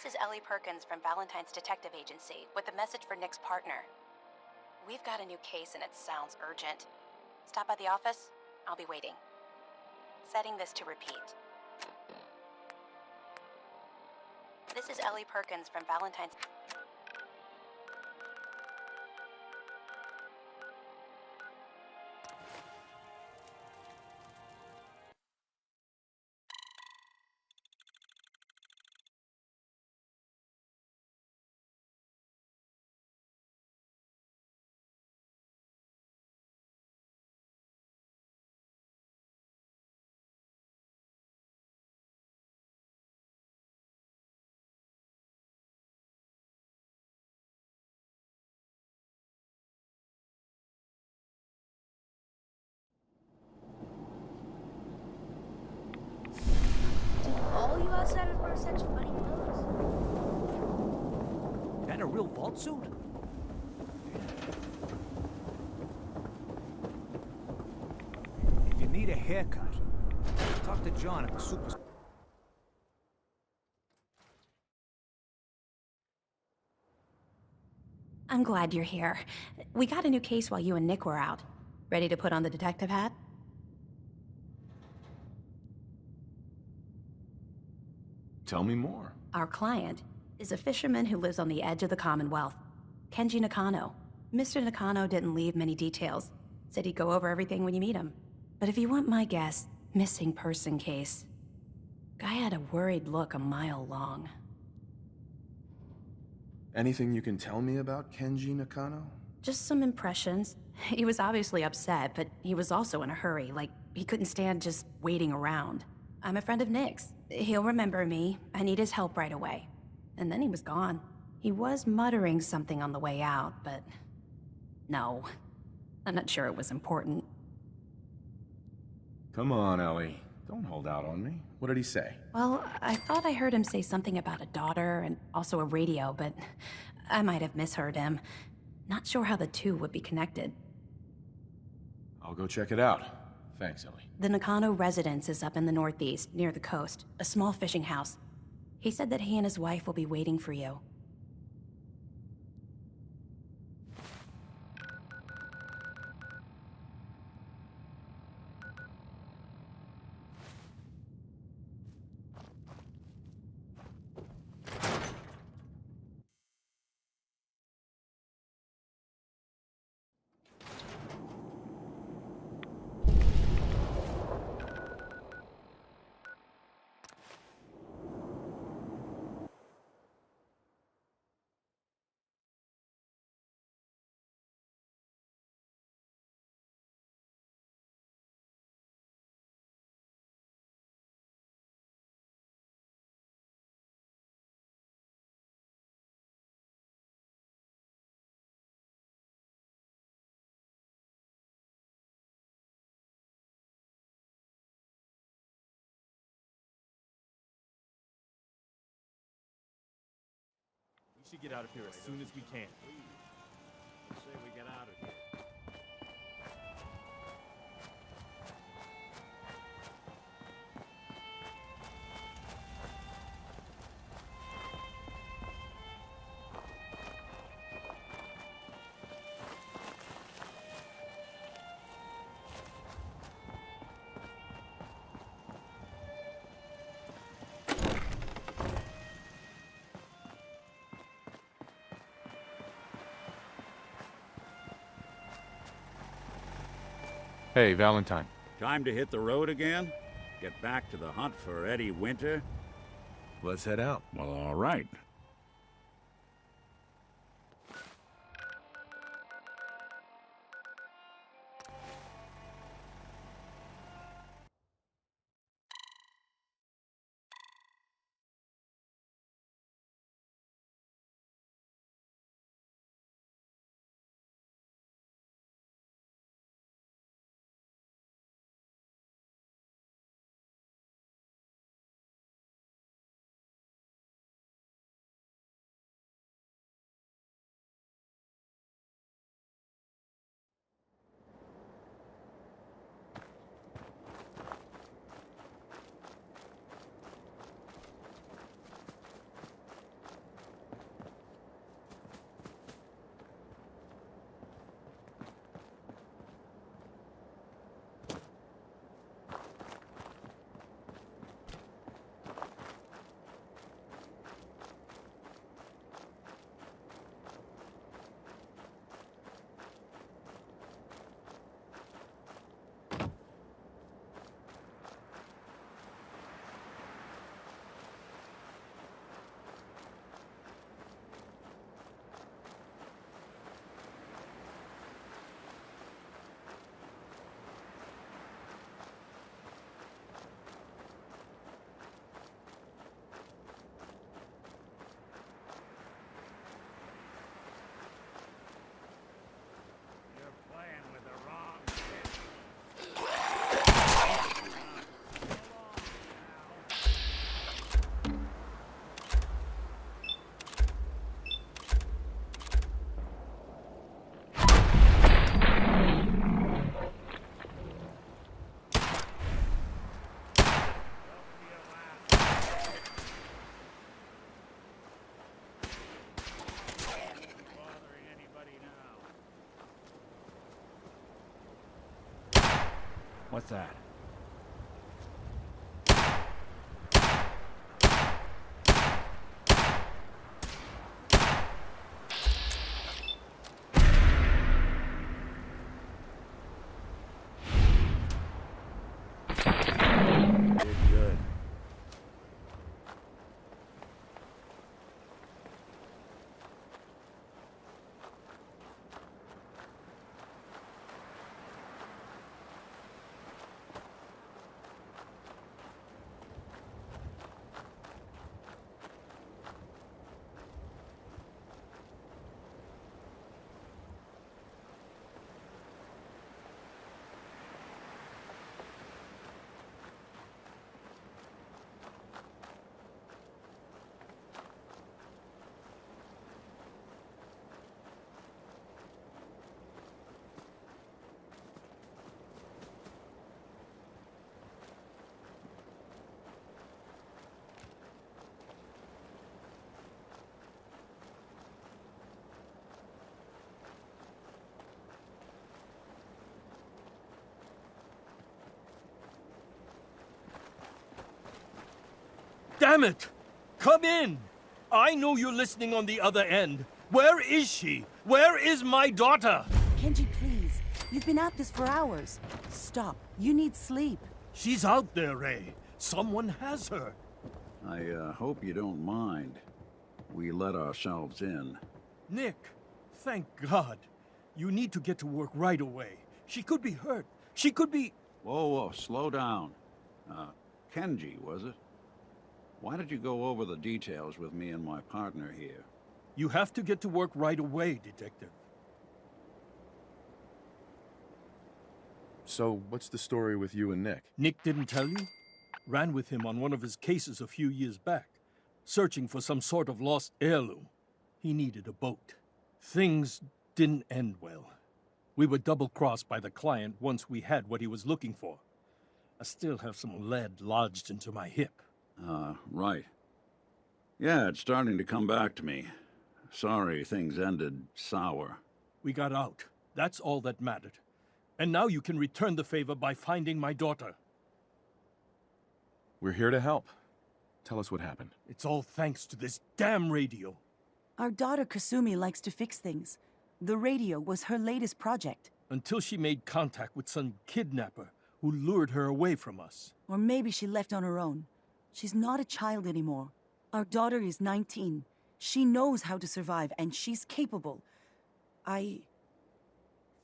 This is Ellie Perkins from Valentine's Detective Agency with a message for Nick's partner. We've got a new case and it sounds urgent. Stop by the office. I'll be waiting. Setting this to repeat. This is Ellie Perkins from Valentine's... Do all you outsiders wear such funny clothes? That a real vault suit? If you need a haircut, talk to John at the super... I'm glad you're here. We got a new case while you and Nick were out. Ready to put on the detective hat? Tell me more. Our client is a fisherman who lives on the edge of the Commonwealth. Kenji Nakano. Mr. Nakano didn't leave many details. Said he'd go over everything when you meet him. But if you want my guess, missing person case. Guy had a worried look a mile long. Anything you can tell me about Kenji Nakano? Just some impressions. He was obviously upset, but he was also in a hurry, like he couldn't stand just waiting around. I'm a friend of Nick's. He'll remember me. I need his help right away. And then he was gone. He was muttering something on the way out, but... no. I'm not sure it was important. Come on, Ellie. Don't hold out on me. What did he say? Well, I thought I heard him say something about a daughter and also a radio, but I might have misheard him. Not sure how the two would be connected. I'll go check it out. Thanks, Ellie. The Nakano residence is up in the northeast, near the coast. A small fishing house. He said that he and his wife will be waiting for you. We should get out of here as soon as we can. Say we get out of here. Hey, Valentine. Time to hit the road again? Get back to the hunt for Eddie Winter? Let's head out. Well, all right. What's that? Did good. Damn it! Come in! I know you're listening on the other end. Where is she? Where is my daughter? Kenji, please. You've been at this for hours. Stop. You need sleep. She's out there, Ray. Someone has her. I hope you don't mind. We let ourselves in. Nick, thank God. You need to get to work right away. She could be hurt. She could be... Whoa, slow down. Kenji, was it? Why did you go over the details with me and my partner here? You have to get to work right away, Detective. So, what's the story with you and Nick? Nick didn't tell you? Ran with him on one of his cases a few years back, searching for some sort of lost heirloom. He needed a boat. Things didn't end well. We were double-crossed by the client once we had what he was looking for. I still have some lead lodged into my hip. Right. Yeah, it's starting to come back to me. Sorry things ended sour. We got out. That's all that mattered. And now you can return the favor by finding my daughter. We're here to help. Tell us what happened. It's all thanks to this damn radio. Our daughter Kasumi likes to fix things. The radio was her latest project. Until she made contact with some kidnapper who lured her away from us. Or maybe she left on her own. She's not a child anymore. Our daughter is 19. She knows how to survive, and she's capable. I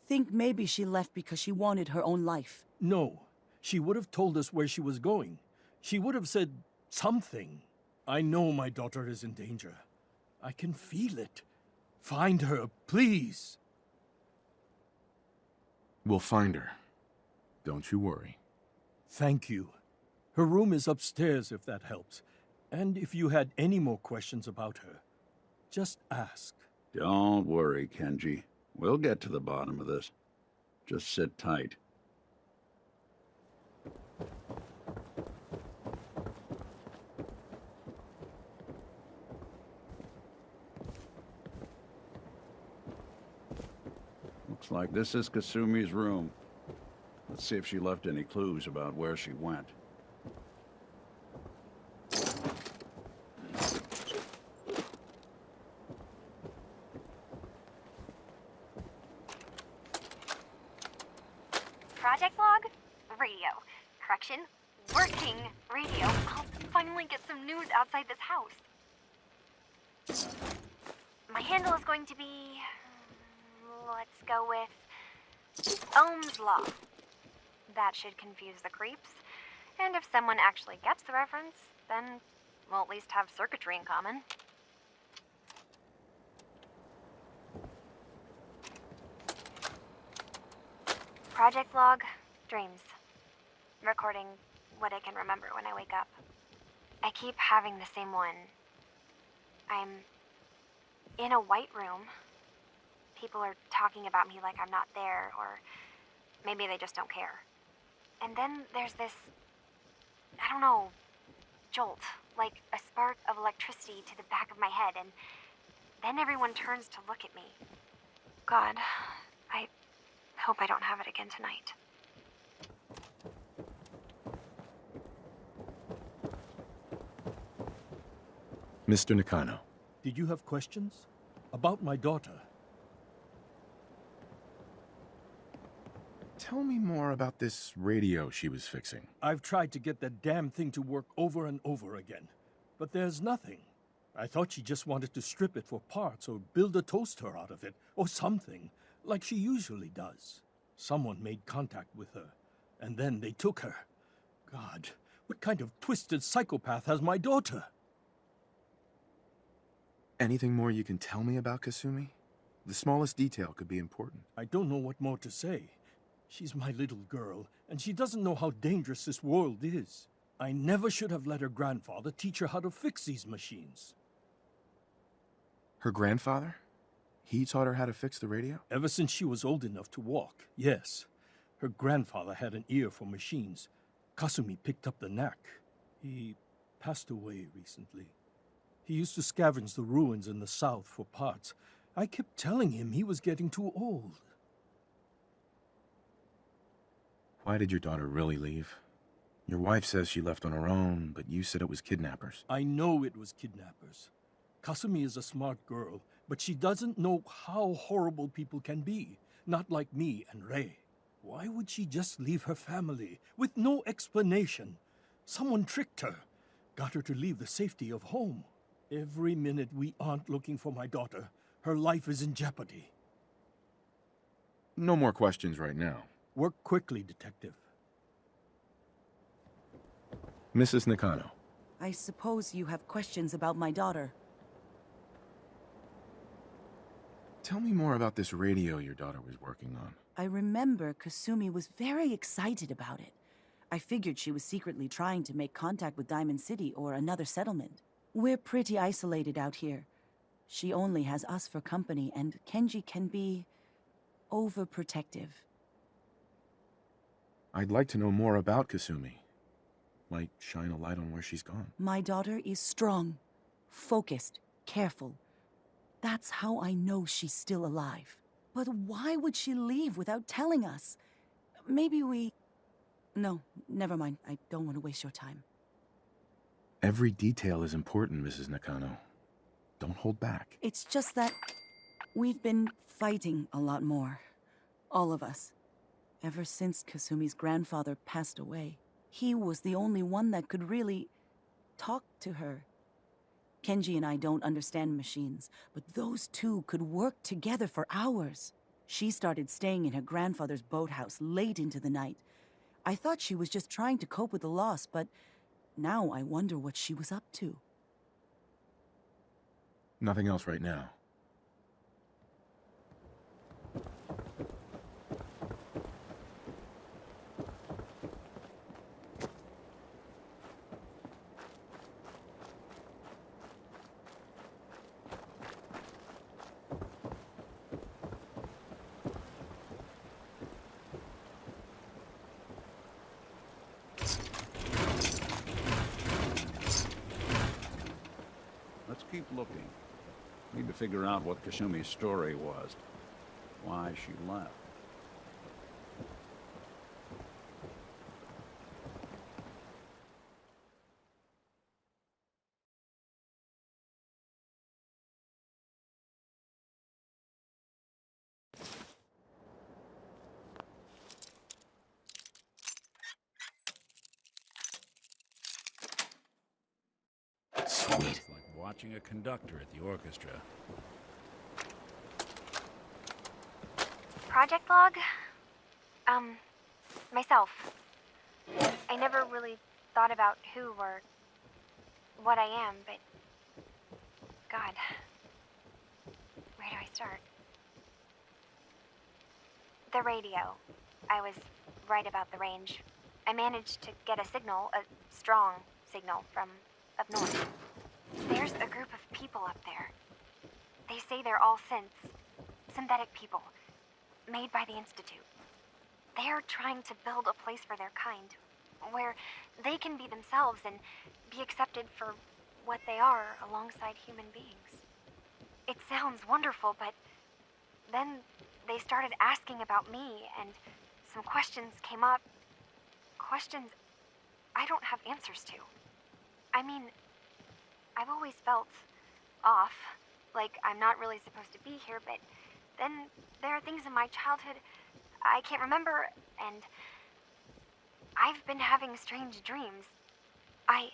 think maybe she left because she wanted her own life. No. She would have told us where she was going. She would have said something. I know my daughter is in danger. I can feel it. Find her, please. We'll find her. Don't you worry. Thank you. Her room is upstairs, if that helps. And if you had any more questions about her, just ask. Don't worry, Kenji. We'll get to the bottom of this. Just sit tight. Looks like this is Kasumi's room. Let's see if she left any clues about where she went. Project log? Radio. Correction, working radio. I'll finally get some news outside this house. My handle is going to be... let's go with... Ohm's Law. That should confuse the creeps. And if someone actually gets the reference, then we'll at least have circuitry in common. Project log, dreams. Recording what I can remember when I wake up. I keep having the same one. I'm in a white room. People are talking about me like I'm not there, or maybe they just don't care. And then there's this, I don't know, jolt, like a spark of electricity to the back of my head, and then everyone turns to look at me. God, I hope I don't have it again tonight. Mr. Nakano. Did you have questions? About my daughter? Tell me more about this radio she was fixing. I've tried to get that damn thing to work over and over again, but there's nothing. I thought she just wanted to strip it for parts or build a toaster out of it, or something, like she usually does. Someone made contact with her, and then they took her. God, what kind of twisted psychopath has my daughter? Anything more you can tell me about Kasumi? The smallest detail could be important. I don't know what more to say. She's my little girl, and she doesn't know how dangerous this world is. I never should have let her grandfather teach her how to fix these machines. Her grandfather? He taught her how to fix the radio? Ever since she was old enough to walk, yes. Her grandfather had an ear for machines. Kasumi picked up the knack. He passed away recently. He used to scavenge the ruins in the south for parts. I kept telling him he was getting too old. Why did your daughter really leave? Your wife says she left on her own, but you said it was kidnappers. I know it was kidnappers. Kasumi is a smart girl, but she doesn't know how horrible people can be. Not like me and Rei. Why would she just leave her family with no explanation? Someone tricked her, got her to leave the safety of home. Every minute we aren't looking for my daughter, her life is in jeopardy. No more questions right now. Work quickly, Detective. Mrs. Nakano. I suppose you have questions about my daughter. Tell me more about this radio your daughter was working on. I remember Kasumi was very excited about it. I figured she was secretly trying to make contact with Diamond City or another settlement. We're pretty isolated out here. She only has us for company, and Kenji can be overprotective. I'd like to know more about Kasumi. Might shine a light on where she's gone. My daughter is strong, focused, careful. That's how I know she's still alive. But why would she leave without telling us? Maybe we... No, never mind. I don't want to waste your time. Every detail is important, Mrs. Nakano. Don't hold back. It's just that we've been fighting a lot more. All of us. Ever since Kasumi's grandfather passed away. He was the only one that could really talk to her. Kenji and I don't understand machines, but those two could work together for hours. She started staying in her grandfather's boathouse late into the night. I thought she was just trying to cope with the loss, but now I wonder what she was up to. Nothing else right now. Let's keep looking. Need to figure out what Kasumi's story was. Why she left. Sweet. It's like watching a conductor at the orchestra. Project log? Myself. I never really thought about who or what I am, but... God. Where do I start? The radio. I was right about the range. I managed to get a signal, a strong signal, from up north. There's a group of people up there. They say they're all synthetic people, made by the Institute. They're trying to build a place for their kind, where they can be themselves and be accepted for what they are alongside human beings. It sounds wonderful, but then they started asking about me, and some questions came up. Questions I don't have answers to. I mean, I've always felt off, like I'm not really supposed to be here, but then there are things in my childhood I can't remember, and I've been having strange dreams. I'm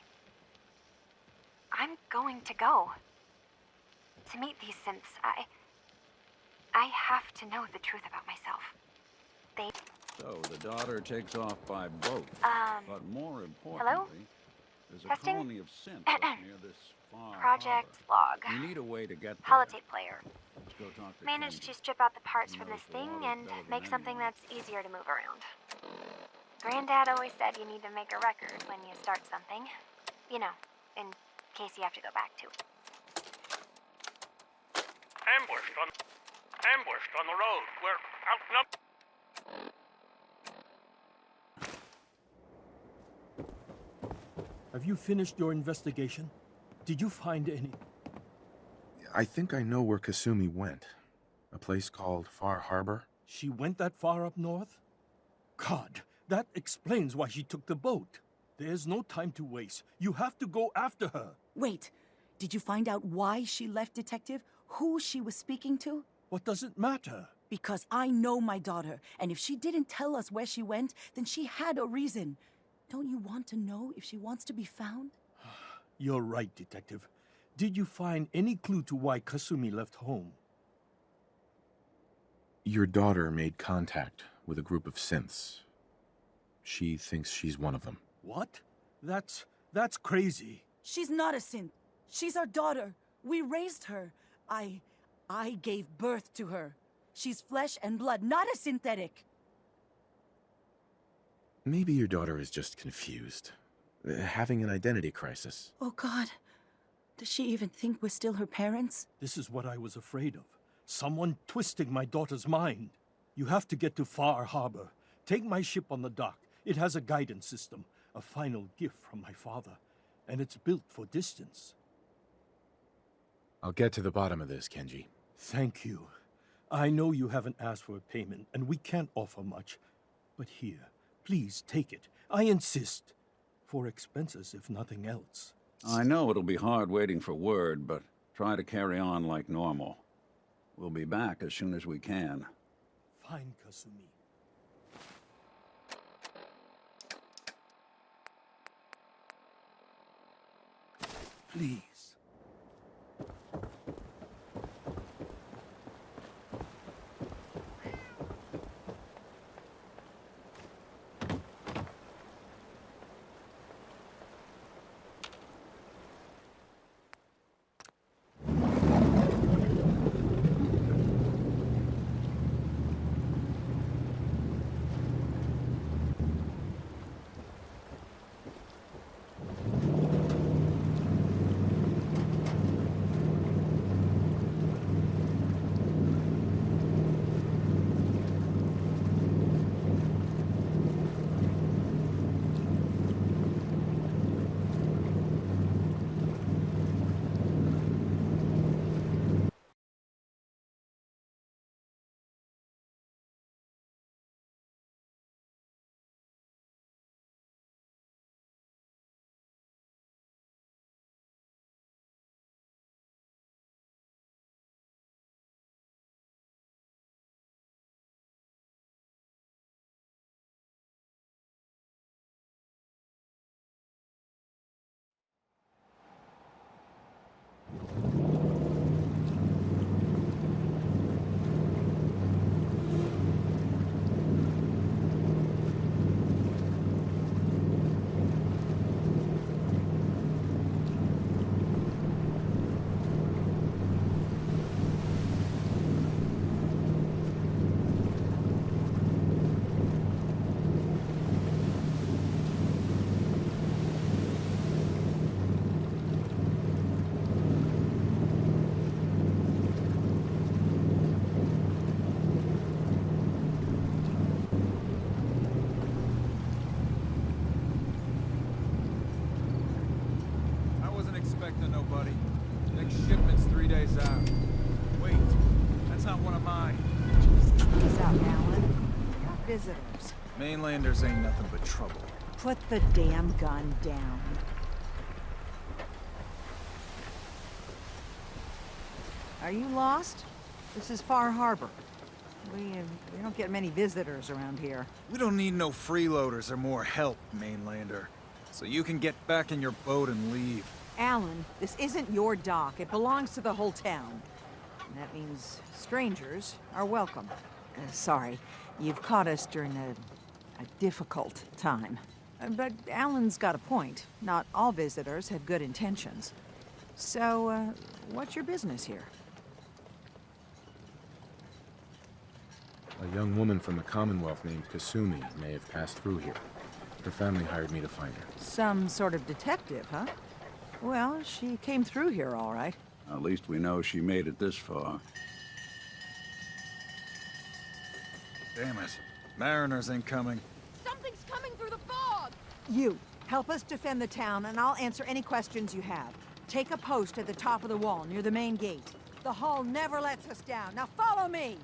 going to go. To meet these synths, I have to know the truth about myself. So the daughter takes off by boat. But more importantly, hello? there's a Testing? colony of synths up near this far Project harbor. Log. You need a way to get there. Holotape player. Let's go talk to Managed Kenji. to strip out the parts He from knows this the thing water and better than make something anyone. that's easier to move around. Granddad always said you need to make a record when you start something. You know, in case you have to go back to it. Ambushed on the road. We're outnumbered. Have you finished your investigation? Did you find any? I think I know where Kasumi went. A place called Far Harbor. She went that far up north? God, that explains why she took the boat. There's no time to waste. You have to go after her. Wait, did you find out why she left, Detective? Who she was speaking to? What does it matter? Because I know my daughter, and if she didn't tell us where she went, then she had a reason. Don't you want to know if she wants to be found? You're right, Detective. Did you find any clue to why Kasumi left home? Your daughter made contact with a group of synths. She thinks she's one of them. What? That's crazy. She's not a synth. She's our daughter. We raised her. I gave birth to her. She's flesh and blood, not a synthetic. Maybe your daughter is just confused. Having an identity crisis. Oh, God. Does she even think we're still her parents? This is what I was afraid of. Someone twisting my daughter's mind. You have to get to Far Harbor. Take my ship on the dock. It has a guidance system, a final gift from my father, and it's built for distance. I'll get to the bottom of this, Kenji. Thank you. I know you haven't asked for a payment, and we can't offer much. But here, please take it. I insist. For expenses, if nothing else. I know it'll be hard waiting for word, but try to carry on like normal. We'll be back as soon as we can. Fine, Kasumi. Please. expecting nobody. Next shipment's 3 days out. Wait, that's not one of mine. Ease up, Alan. You're visitors. Mainlanders ain't nothing but trouble. Put the damn gun down. Are you lost? This is Far Harbor. We don't get many visitors around here. We don't need no freeloaders or more help, mainlander. So you can get back in your boat and leave. Alan, this isn't your dock. It belongs to the whole town. And that means strangers are welcome. Sorry, you've caught us during a difficult time. But Alan's got a point. Not all visitors have good intentions. So, what's your business here? A young woman from the Commonwealth named Kasumi may have passed through here. Her family hired me to find her. Some sort of detective, huh? Well, she came through here all right. At least we know she made it this far. Damn it. Mariners ain't coming. Something's coming through the fog! You, help us defend the town, and I'll answer any questions you have. Take a post at the top of the wall, near the main gate. The hull never lets us down. Now follow me!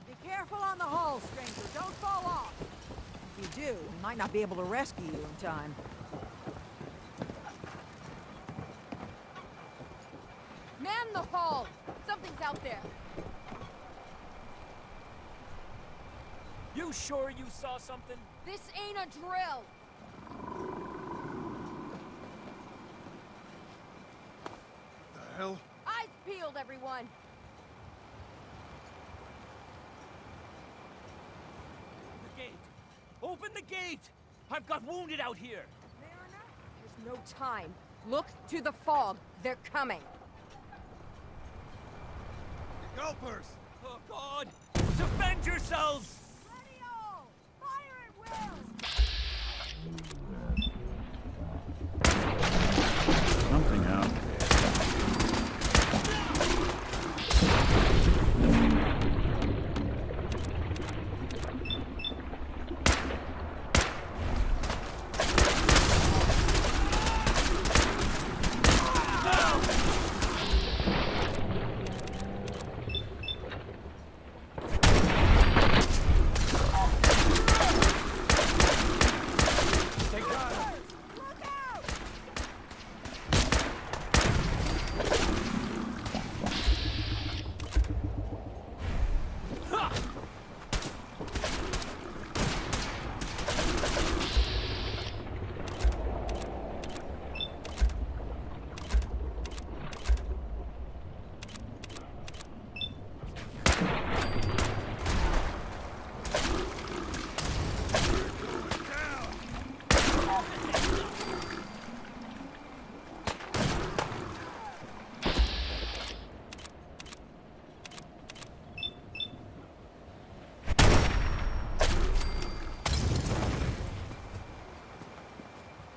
Be careful on the hull, stranger. Don't fall off. If you do, we might not be able to rescue you in time. Man the hull! Something's out there. You sure you saw something? This ain't a drill! The hell? Eyes peeled, everyone! The gate! Open the gate! I've got wounded out here! Mariner? There's no time. Look to the fog. They're coming. Gulpers! Oh, God! Defend yourselves! Ready all! Fire at will! Something out there.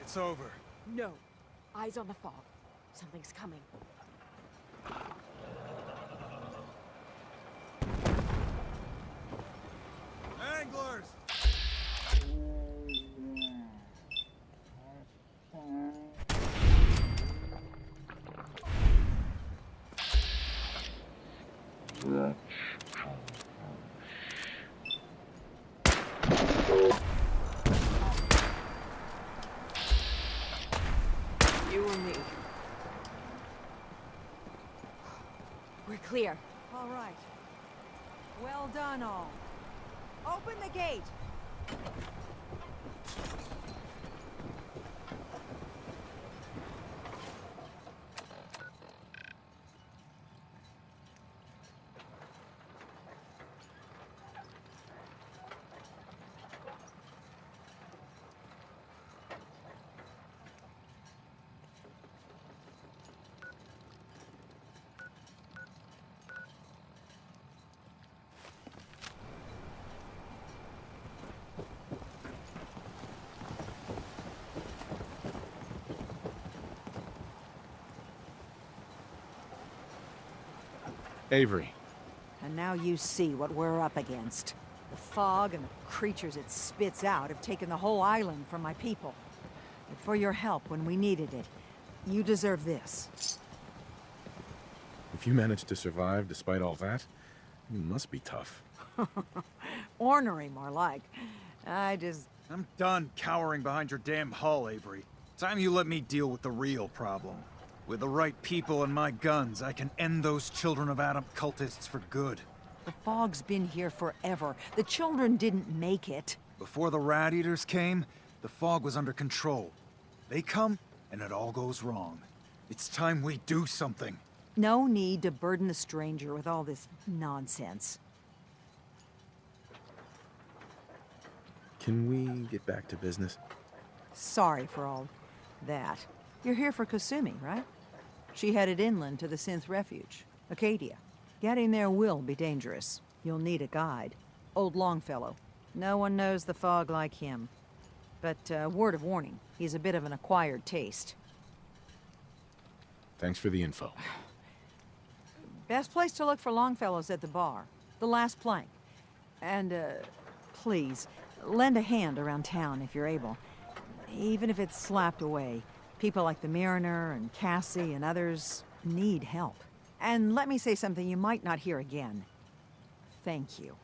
It's over. No. Eyes on the fog. Something's coming. Anglers! You or me? We're clear. All right. Well done, all. Open the gate! Avery. And now you see what we're up against. The fog and the creatures it spits out have taken the whole island from my people. But for your help when we needed it, you deserve this. If you managed to survive despite all that, you must be tough. Ornery, more like. I'm done cowering behind your damn hull, Avery. Time you let me deal with the real problem. With the right people and my guns, I can end those Children of Adam cultists for good. The fog's been here forever. The children didn't make it. Before the Rat Eaters came, the fog was under control. They come, and it all goes wrong. It's time we do something. No need to burden the stranger with all this nonsense. Can we get back to business? Sorry for all that. You're here for Kasumi, right? She headed inland to the Synth Refuge, Acadia. Getting there will be dangerous. You'll need a guide. Old Longfellow. No one knows the fog like him. But, word of warning, he's a bit of an acquired taste. Thanks for the info. Best place to look for Longfellow's at the bar. The last plank. And, please, lend a hand around town if you're able. Even if it's slapped away. People like the Mariner and Cassie and others need help. And let me say something you might not hear again. Thank you.